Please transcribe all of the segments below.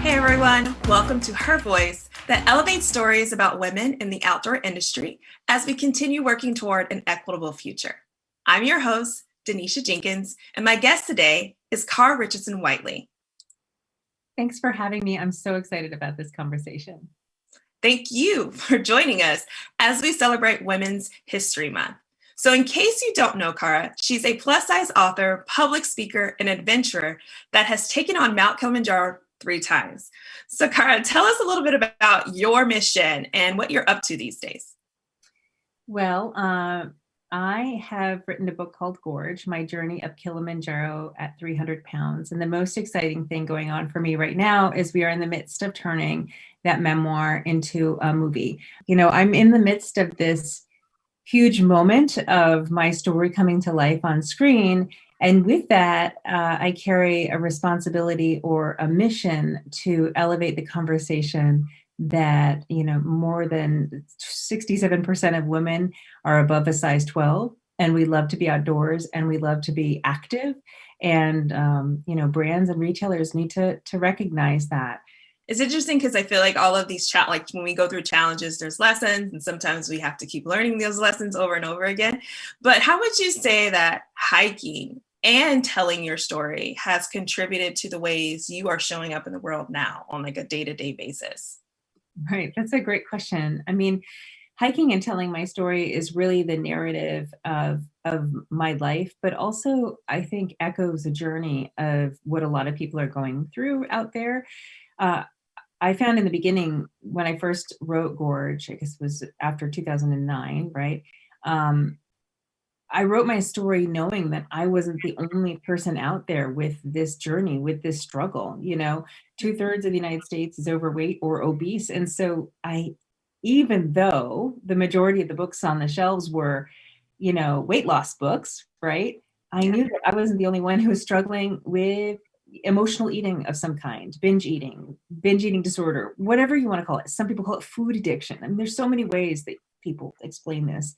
Hey everyone, welcome to Her Voice that elevates stories about women in the outdoor industry as we continue working toward an equitable future. I'm your host, Denisha Jenkins, and my guest today is Kara Richardson Whitely. Thanks for having me. I'm so excited about this conversation. Thank you for joining us as we celebrate Women's History Month. So in case you don't know Kara, she's a plus-size author, public speaker, and adventurer that has taken on Mount Kilimanjaro 3 times. So Kara, tell us a little bit about your mission and what you're up to these days. Well, I have written a book called Gorge, My Journey Up Kilimanjaro at 300 Pounds. And the most exciting thing going on for me right now is we are in the midst of turning that memoir into a movie. You know, I'm in the midst of this huge moment of my story coming to life on screen. And with that, I carry a responsibility or a mission to elevate the conversation that, you know, more than 67% of women are above a size 12. And we love to be outdoors and we love to be active. And, you know, brands and retailers need to recognize that. It's interesting because I feel like all of these like when we go through challenges, there's lessons, and sometimes we have to keep learning those lessons over and over again. But how would you say that hiking and telling your story has contributed to the ways you are showing up in the world now on like a day-to-day basis? Right. That's a great question. I mean, hiking and telling my story is really the narrative of my life, but also I think echoes a journey of what a lot of people are going through out there. Uh, I found in the beginning when I first wrote Gorge, I guess it was after 2009, right? I wrote my story knowing that I wasn't the only person out there with this journey, with this struggle. You know, 2/3 of the United States is overweight or obese. And so even though the majority of the books on the shelves were, you know, weight loss books, right? I knew that I wasn't the only one who was struggling with emotional eating of some kind, binge eating disorder, whatever you want to call it. Some people call it food addiction. I mean, there's so many ways that people explain this.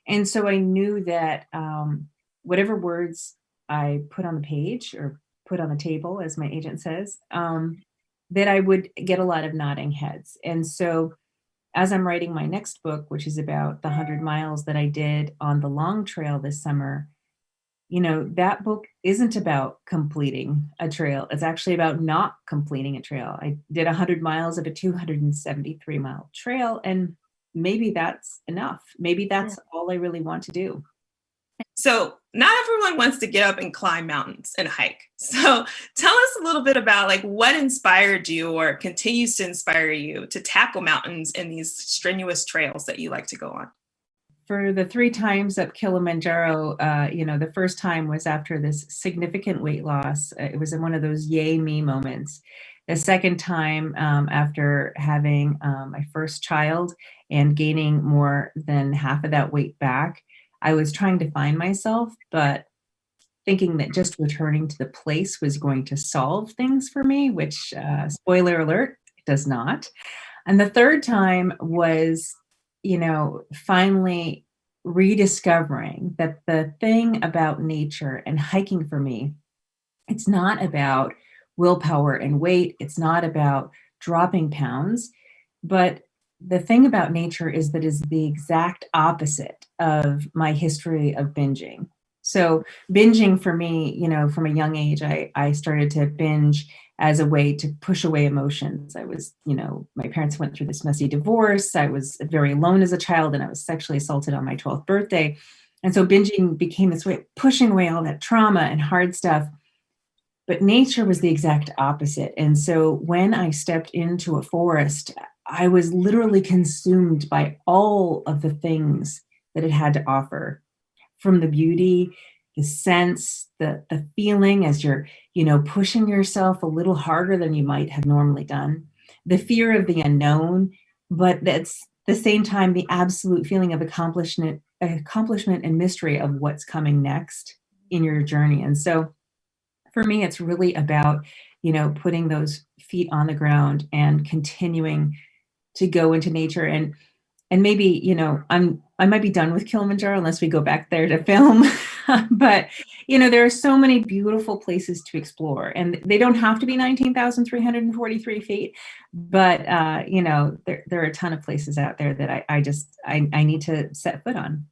And so I knew that whatever words I put on the page or put on the table, as my agent says, that I would get a lot of nodding heads. And so as I'm writing my next book, which is about the 100 miles that I did on the long trail this summer, you know, that book isn't about completing a trail. It's actually about not completing a trail. I did 100 miles of a 273-mile trail, and maybe that's enough. Maybe that's all I really want to do. So not everyone wants to get up and climb mountains and hike. So tell us a little bit about like what inspired you or continues to inspire you to tackle mountains and these strenuous trails that you like to go on. For the 3 times up Kilimanjaro, you know, the first time was after this significant weight loss. It was in one of those yay me moments. The second time, after having my first child and gaining more than half of that weight back, I was trying to find myself, but thinking that just returning to the place was going to solve things for me, which, spoiler alert, it does not. And the third time was, you know, finally rediscovering that the thing about nature and hiking for me, it's not about willpower and weight. It's not about dropping pounds. But the thing about nature is that is the exact opposite of my history of binging. So binging for me, you know, from a young age, I started to binge as a way to push away emotions. I was, you know, my parents went through this messy divorce. I was very alone as a child and I was sexually assaulted on my 12th birthday. And so binging became this way of pushing away all that trauma and hard stuff. But nature was the exact opposite. And so when I stepped into a forest, I was literally consumed by all of the things that it had to offer, from the beauty, the sense, the feeling as you're, you know, pushing yourself a little harder than you might have normally done, the fear of the unknown, but that's the same time the absolute feeling of accomplishment and mystery of what's coming next in your journey. And so for me, it's really about, you know, putting those feet on the ground and continuing to go into nature. And maybe, you know, I might be done with Kilimanjaro unless we go back there to film. But, there are so many beautiful places to explore, and they don't have to be 19,343 feet, but, there are a ton of places out there that I need to set foot on.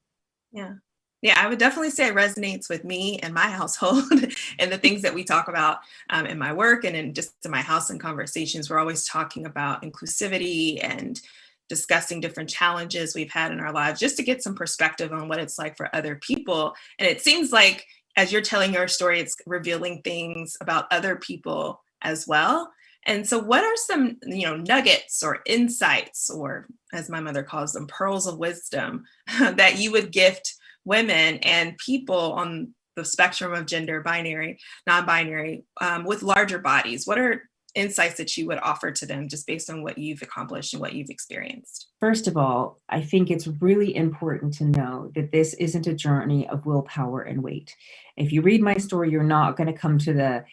Yeah. Yeah, I would definitely say it resonates with me and my household and the things that we talk about in my work and in just in my house and conversations. We're always talking about inclusivity and discussing different challenges we've had in our lives just to get some perspective on what it's like for other people. And it seems like as you're telling your story, it's revealing things about other people as well. And so what are some, nuggets or insights, or as my mother calls them, pearls of wisdom that you would gift women and people on the spectrum of gender, binary, non-binary, with larger bodies? What are insights that you would offer to them just based on what you've accomplished and what you've experienced? First of all, I think it's really important to know that this isn't a journey of willpower and weight. If you read my story, you're not going to come to the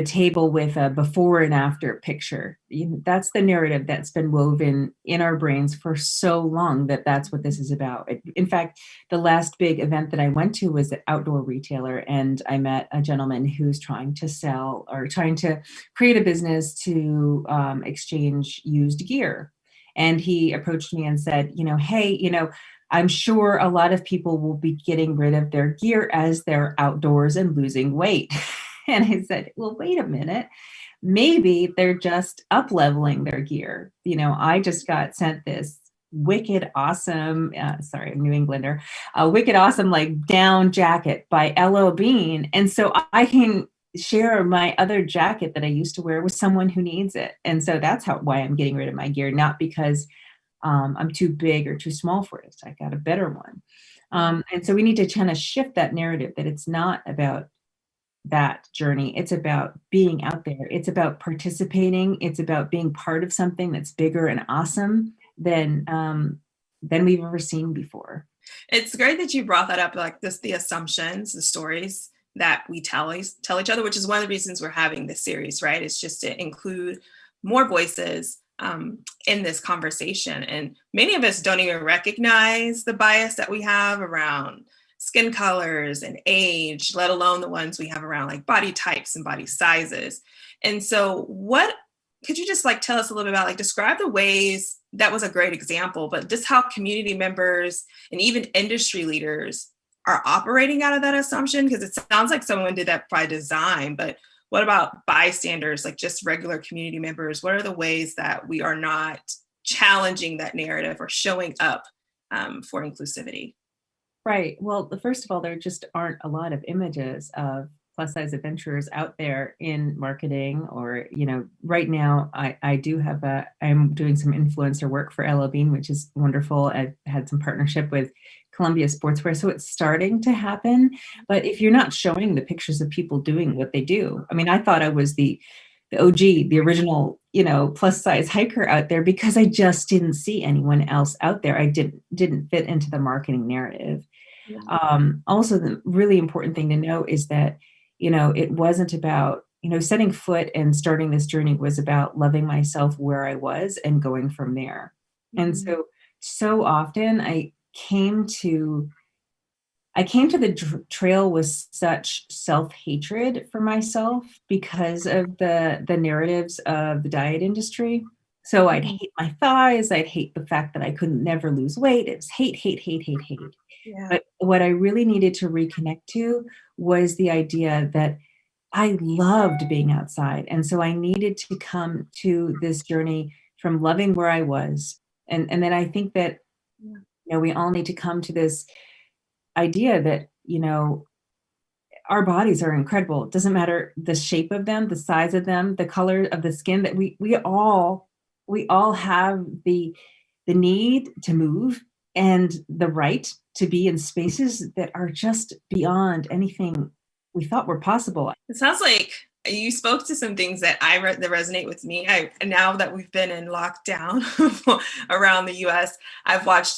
table with a before and after picture. That's the narrative that's been woven in our brains for so long that's what this is about. In fact, the last big event that I went to was an outdoor retailer, and I met a gentleman who's trying to create a business to exchange used gear. And he approached me and said, hey, I'm sure a lot of people will be getting rid of their gear as they're outdoors and losing weight. And I said, well, wait a minute. Maybe they're just up leveling their gear. I just got sent this wicked awesome, sorry, I'm New Englander, a wicked awesome like down jacket by L.O. Bean. And so I can share my other jacket that I used to wear with someone who needs it. And so that's why I'm getting rid of my gear, not because I'm too big or too small for it. I got a better one. And so we need to kind of shift that narrative that it's not about that journey. It's about being out there. It's about participating. It's about being part of something that's bigger and awesome than we've ever seen before. It's great that you brought that up, like this, the assumptions, the stories that we tell each other, which is one of the reasons we're having this series, right? It's just to include more voices in this conversation. And many of us don't even recognize the bias that we have around skin colors and age, let alone the ones we have around like body types and body sizes. And so what could you just like tell us a little bit about, like describe the ways, that was a great example, but just how community members and even industry leaders are operating out of that assumption? Because it sounds like someone did that by design, but what about bystanders, like just regular community members? What are the ways that we are not challenging that narrative or showing up for inclusivity? Right. Well, first of all, there just aren't a lot of images of plus size adventurers out there in marketing or, right now I'm doing some influencer work for Ella Bean, which is wonderful. I've had some partnership with Columbia Sportswear. So it's starting to happen. But if you're not showing the pictures of people doing what they do, I mean, I thought I was the OG, the original, plus size hiker out there because I just didn't see anyone else out there. I didn't fit into the marketing narrative. Also, the really important thing to know is that, it wasn't about, setting foot and starting this journey was about loving myself where I was and going from there. And so often I came to the trail with such self-hatred for myself because of the narratives of the diet industry. So I'd hate my thighs. I'd hate the fact that I couldn't never lose weight. It was hate, hate, hate, hate, hate. Yeah. But what I really needed to reconnect to was the idea that I loved being outside. And so I needed to come to this journey from loving where I was. And then I think that, we all need to come to this idea that, our bodies are incredible. It doesn't matter the shape of them, the size of them, the color of the skin, that we all have the need to move and the right to be in spaces that are just beyond anything we thought were possible. It sounds like you spoke to some things that that resonate with me. Now that we've been in lockdown around the US,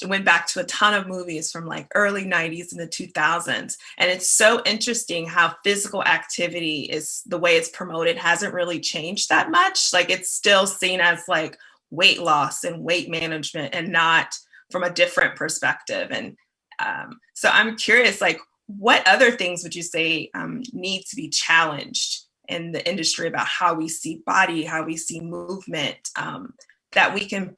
went back to a ton of movies from like early 90s and the 2000s. And it's so interesting how physical activity is the way it's promoted hasn't really changed that much. Like it's still seen as like weight loss and weight management and not from a different perspective. And so I'm curious, like, what other things would you say need to be challenged in the industry about how we see body, how we see movement, that we can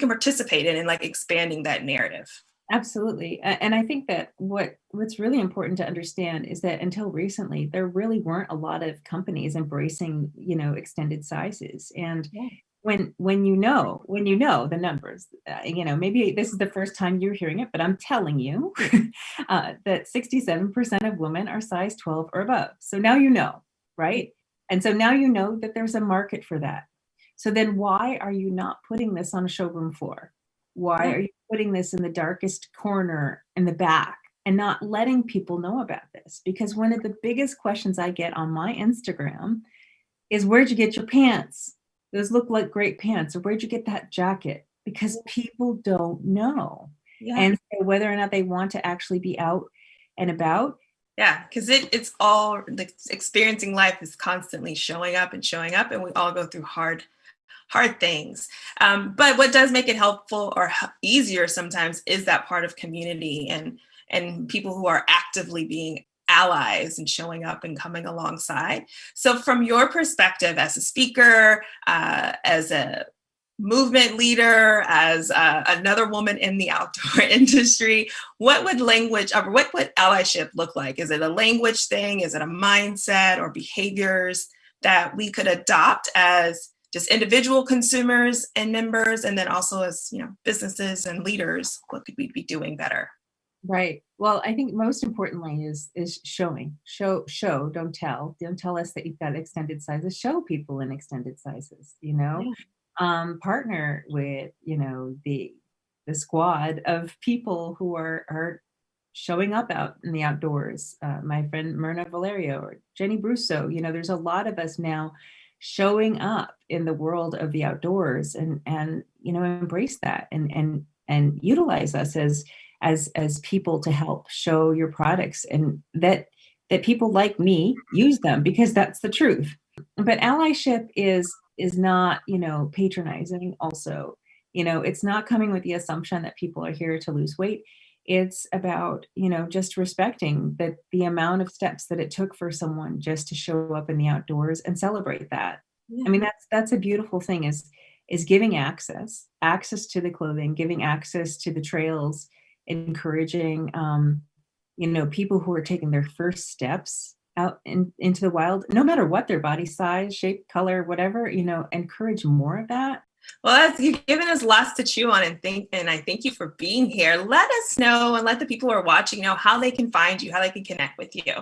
participate in and like expanding that narrative? Absolutely. And I think that what's really important to understand is that until recently, there really weren't a lot of companies embracing, extended sizes. And Yeah. when you know the numbers, maybe this is the first time you're hearing it, but I'm telling you that 67% of women are size 12 or above. So now you know, right? And so now you know that there's a market for that. So then why are you not putting this on a showroom floor? Why Yeah. are you putting this in the darkest corner in the back and not letting people know about this? Because one of the biggest questions I get on my Instagram is, where'd you get your pants? Those look like great pants. Or where'd you get that jacket? Because people don't know. Yeah. And so whether or not they want to actually be out and about. Yeah, because it's all like experiencing life is constantly showing up, and we all go through hard things. But what does make it helpful or easier sometimes is that part of community and people who are actively being allies and showing up and coming alongside. So from your perspective as a speaker, as a movement leader, as another woman in the outdoor industry, what would allyship look like? Is it a language thing? Is it a mindset or behaviors that we could adopt as just individual consumers and members, and then also as businesses and leaders? What could we be doing better? Right. Well, I think most importantly is showing. Show, don't tell. Don't tell us that you've got extended sizes. Show people in extended sizes, Yeah. Partner with, the squad of people who are showing up out in the outdoors. My friend Myrna Valerio or Jenny Brusso, there's a lot of us now showing up in the world of the outdoors and embrace that and utilize us as people to help show your products, and that people like me use them, because that's the truth. But allyship is not, patronizing also. It's not coming with the assumption that people are here to lose weight. It's about, just respecting that the amount of steps that it took for someone just to show up in the outdoors and celebrate that. Yeah. I mean, that's a beautiful thing, is giving access to the clothing, giving access to the trails, encouraging, people who are taking their first steps out into the wild, no matter what their body size, shape, color, whatever, encourage more of that. Well, you've given us lots to chew on, and I thank you for being here. Let us know and let the people who are watching know how they can find you, how they can connect with you.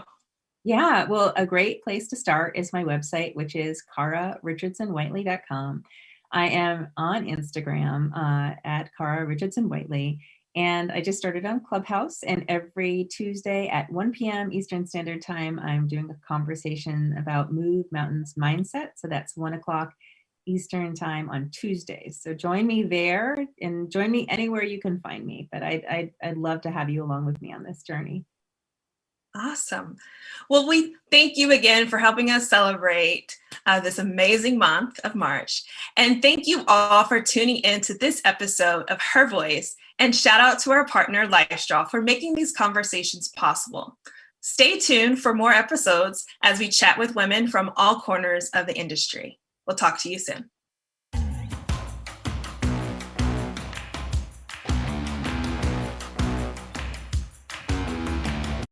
Yeah, well, a great place to start is my website, which is KaraRichardsonWhitely.com. I am on Instagram at Kara Richardson Whitely. And I just started on Clubhouse, and every Tuesday at 1 p.m. Eastern Standard Time, I'm doing a conversation about Move Mountains mindset. So that's 1 o'clock Eastern Time on Tuesdays. So join me there, and join me anywhere you can find me. But I'd love to have you along with me on this journey. Awesome. Well, we thank you again for helping us celebrate this amazing month of March. And thank you all for tuning into this episode of Her Voice. And shout out to our partner, LifeStraw, for making these conversations possible. Stay tuned for more episodes as we chat with women from all corners of the industry. We'll talk to you soon.